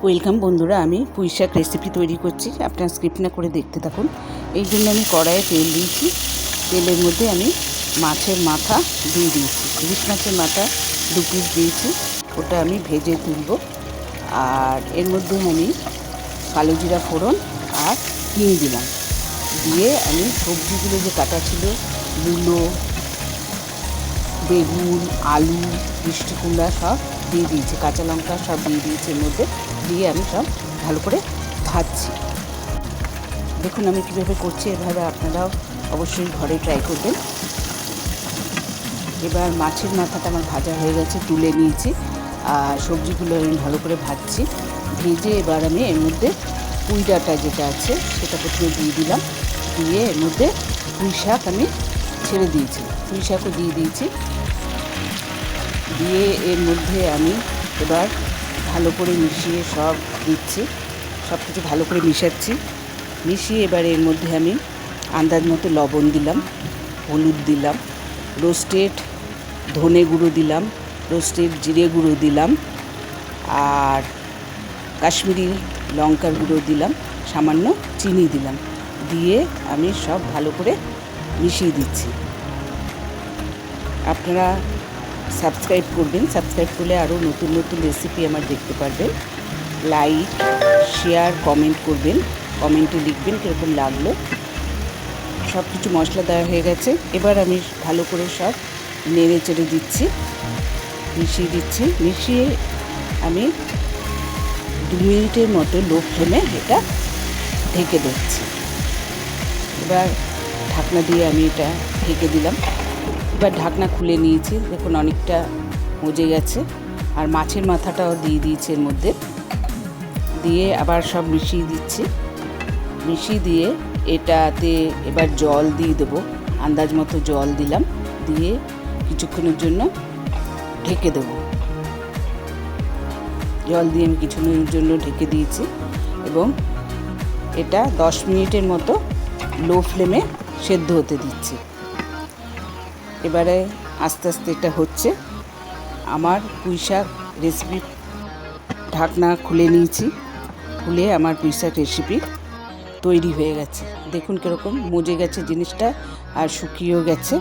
Welcome বন্ধুরা, আমি পুঁই শাক রেসিপি তৈরি করছি। আপনারা স্কিপ না করে দেখতে থাকুন। এই জন্য আমি কড়াইয়ে তেল দিয়েছি। তেলের মধ্যে আমি মাছের মাথা দিয়ে দিয়েছি, ইলিশ মাছের মাথা 2 পিস দিয়েছি। ওটা আমি ভেজে তুলব। আর এর মধ্যে আমি কালো জিরা ফোড়ন আর হিং দিলাম। দিয়ে আমি সবজিগুলো যে কাটা ছিল, মূলো, বেগুন, আলু, মিষ্টি কুমড়া সব দিয়ে দিয়েছি, কাঁচা লঙ্কা সব দিয়ে দিয়েছি এর মধ্যে। দিয়ে আমি সব ভালো করে ভাজছি। দেখুন আমি কীভাবে করছি, এভাবে আপনারাও অবশ্যই ঘরে ট্রাই করবেন। এবার মাছের মাথাটা আমার ভাজা হয়ে গেছে, তুলে নিয়েছি। আর সবজিগুলো আমি ভালো করে ভাজছি। ভেজে এবার আমি এর মধ্যে পুঁই ডাঁটা যেটা আছে সেটা প্রথমে দিয়ে দিলাম। দিয়ে এর মধ্যে পুঁই শাক আমি ছেড়ে দিয়েছি, পুঁই শাকও দিয়ে দিয়েছি। দিয়ে এর মধ্যে আমি এবার ভালো করে মিশিয়ে সব দিচ্ছি, সব কিছু ভালো করে মিশাচ্ছি। মিশিয়ে এবার এর মধ্যে আমি আন্দাজ মতো লবণ দিলাম, হলুদ দিলাম, রোস্টেড ধনে গুঁড়ো দিলাম, রোস্টেড জিরে গুঁড়ো দিলাম, আর কাশ্মীরি লঙ্কার গুঁড়ো দিলাম, সামান্য চিনি দিলাম। দিয়ে আমি সব ভালো করে মিশিয়ে দিচ্ছি। আপনারা সাবস্ক্রাইব করবেন, সাবস্ক্রাইব করলে আরও নতুন নতুন রেসিপি আমার দেখতে পারবেন। লাইক, শেয়ার, কমেন্ট করবেন, কমেন্টে লিখবেন কীরকম লাগলো। সব কিছু মশলা দেওয়া হয়ে গেছে। এবার আমি ভালো করে সব নেড়ে চেড়ে দিচ্ছি, মিশিয়ে দিচ্ছি। মিশিয়ে আমি 2 মিনিটের মতো লো ফ্লেমে এটা ঢেকে দিচ্ছি। এবার ঢাকনা দিয়ে আমি এটা ঢেকে দিলাম। এবার ঢাকনা খুলে নিয়েছি, দেখুন অনেকটা মজে গেছে। আর মাছের মাথাটাও দিয়ে দিয়েছি এর মধ্যে। দিয়ে আবার সব মিশিয়ে দিচ্ছি। মিশিয়ে দিয়ে এটাতে এবার জল দিয়ে দেবো, আন্দাজ মতো জল দিলাম। দিয়ে কিছুক্ষণের জন্য ঢেকে দেবো। জল দিয়ে আমি কিছুক্ষণের জন্য ঢেকে দিয়েছি এবং এটা 10 মিনিটের মতো লো ফ্লেমে সেদ্ধ হতে দিচ্ছি। এবারে আস্তে আস্তে এটা হচ্ছে। আমার পুঁই শাক রেসিপি ঢাকনা খুলে নিয়েছি। খুলে আমার পুঁই শাক রেসিপি তৈরি হয়ে গেছে। দেখুন কীরকম মজে গেছে জিনিসটা, আর শুকিয়েও গেছে।